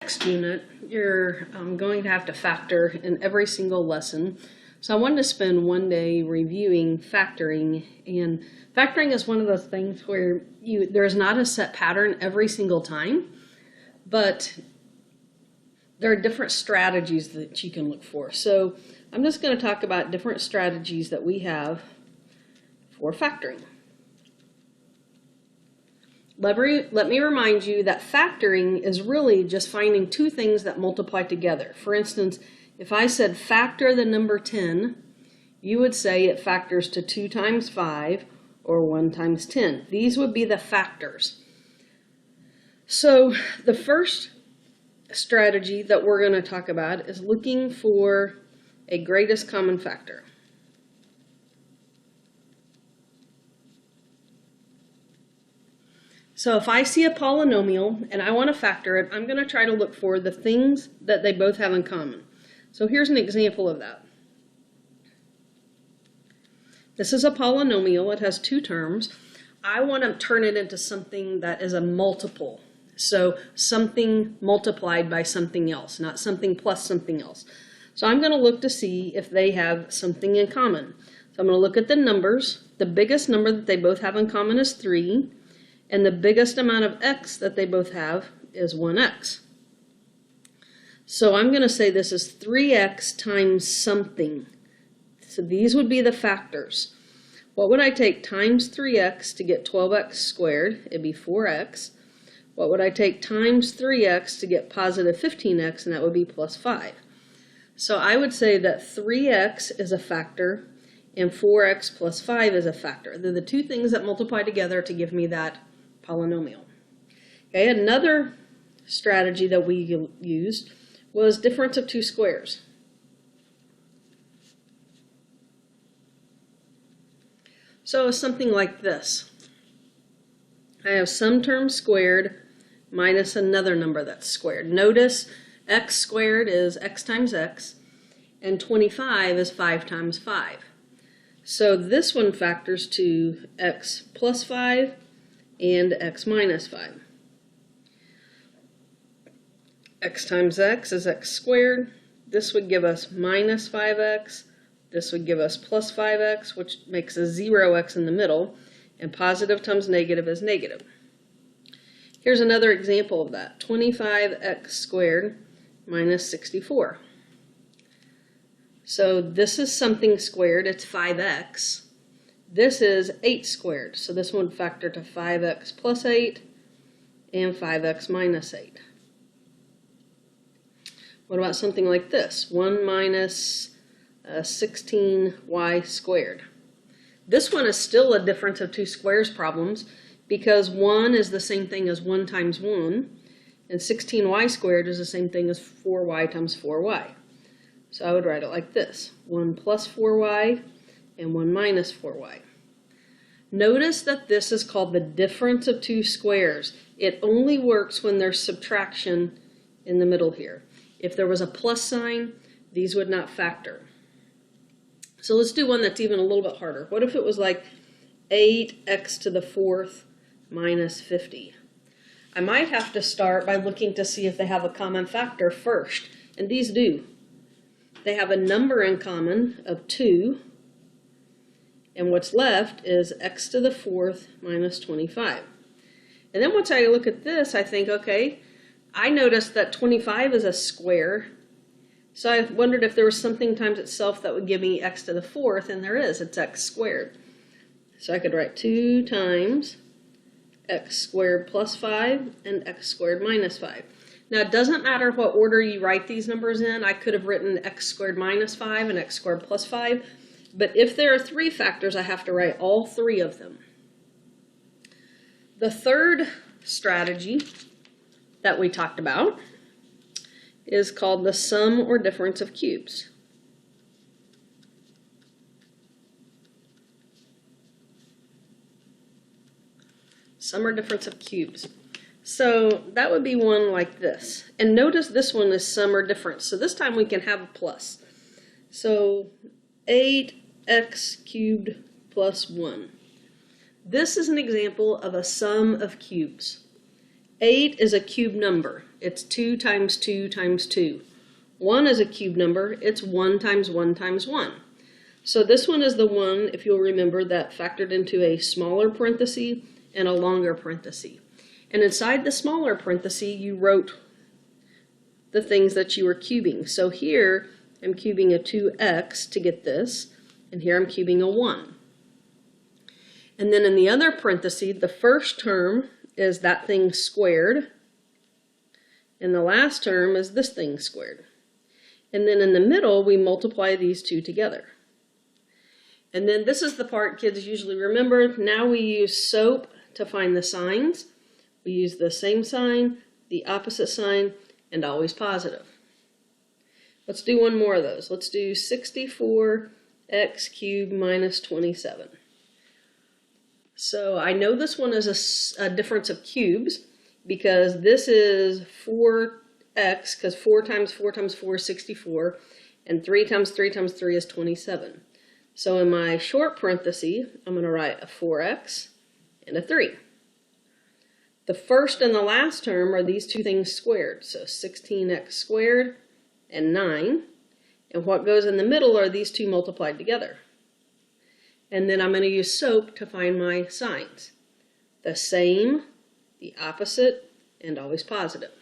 next unit, you're going to have to factor in every single lesson. So I wanted to spend one day reviewing factoring, and factoring is one of those things where there's not a set pattern every single time, but there are different strategies that you can look for. So I'm just going to talk about different strategies that we have for factoring. Let me remind you that factoring is really just finding two things that multiply together. For instance, if I said factor the number 10, you would say it factors to 2 times 5 or 1 times 10. These would be the factors. So the first strategy that we're going to talk about is looking for a greatest common factor. So if I see a polynomial and I want to factor it, I'm going to try to look for the things that they both have in common. So here's an example of that. This is a polynomial. It has 2 terms. I want to turn it into something that is a multiple. So something multiplied by something else, not something plus something else. So I'm going to look to see if they have something in common. So I'm going to look at the numbers. The biggest number that they both have in common is 3. And the biggest amount of x that they both have is 1x. So I'm going to say this is 3x times something. So these would be the factors. What would I take times 3x to get 12x squared? It'd be 4x. What would I take times 3x to get positive 15x? And that would be plus 5. So I would say that 3x is a factor and 4x plus 5 is a factor. They're the two things that multiply together to give me that polynomial. Okay, another strategy that we used was difference of 2 squares. So it's something like this. I have some term squared minus another number that's squared. Notice x squared is x times x, and 25 is 5 times 5. So this one factors to x plus 5 and x minus 5. X times x is x squared. This would give us minus 5x. This would give us plus 5x, which makes a 0x in the middle. And positive times negative is negative. Here's another example of that. 25x squared minus 64. So this is something squared. It's 5x. This is 8 squared, so this one would factor to 5x plus 8 and 5x minus 8. What about something like this? 1 minus 16y squared. This one is still a difference of 2 squares problems because 1 is the same thing as 1 times 1, and 16y squared is the same thing as 4y times 4y. So I would write it like this: 1 plus 4y and 1 minus 4y. Notice that this is called the difference of 2 squares. It only works when there's subtraction in the middle here. If there was a plus sign, these would not factor. So let's do one that's even a little bit harder. What if it was like 8x to the 4th minus 50? I might have to start by looking to see if they have a common factor first, and these do. They have a number in common of 2, and what's left is x to the 4th minus 25. And then once I look at this, I think, okay, I noticed that 25 is a square, so I wondered if there was something times itself that would give me x to the 4th, and there is. It's x squared. So I could write 2 times x squared plus 5 and x squared minus 5. Now, it doesn't matter what order you write these numbers in. I could have written x squared minus 5 and x squared plus 5. But if there are 3 factors, I have to write all 3 of them. The third strategy that we talked about is called the sum or difference of cubes. Sum or difference of cubes. So that would be one like this. And notice this one is sum or difference. So this time we can have a plus. So 8x cubed plus 1. This is an example of a sum of cubes. 8 is a cube number. It's 2 times 2 times 2. 1 is a cube number. It's 1 times 1 times 1. So this one is the one, if you'll remember, that factored into a smaller parenthesis and a longer parenthesis. And inside the smaller parenthesis, you wrote the things that you were cubing. So here, I'm cubing a 2x to get this, and here I'm cubing a 1. And then in the other parenthesis, the first term is that thing squared, and the last term is this thing squared. And then in the middle, we multiply these two together. And then this is the part kids usually remember. Now we use SOAP to find the signs. We use the same sign, the opposite sign, and always positive. Let's do one more of those. Let's do 64x cubed minus 27. So I know this one is a difference of cubes because this is 4x, because 4 times 4 times 4 is 64, and 3 times 3 times 3 is 27. So in my short parenthesis, I'm going to write a 4x and a 3. The first and the last term are these two things squared, so 16x squared and 9. And what goes in the middle are these two multiplied together. And then I'm going to use SOAP to find my signs. The same, the opposite, and always positive.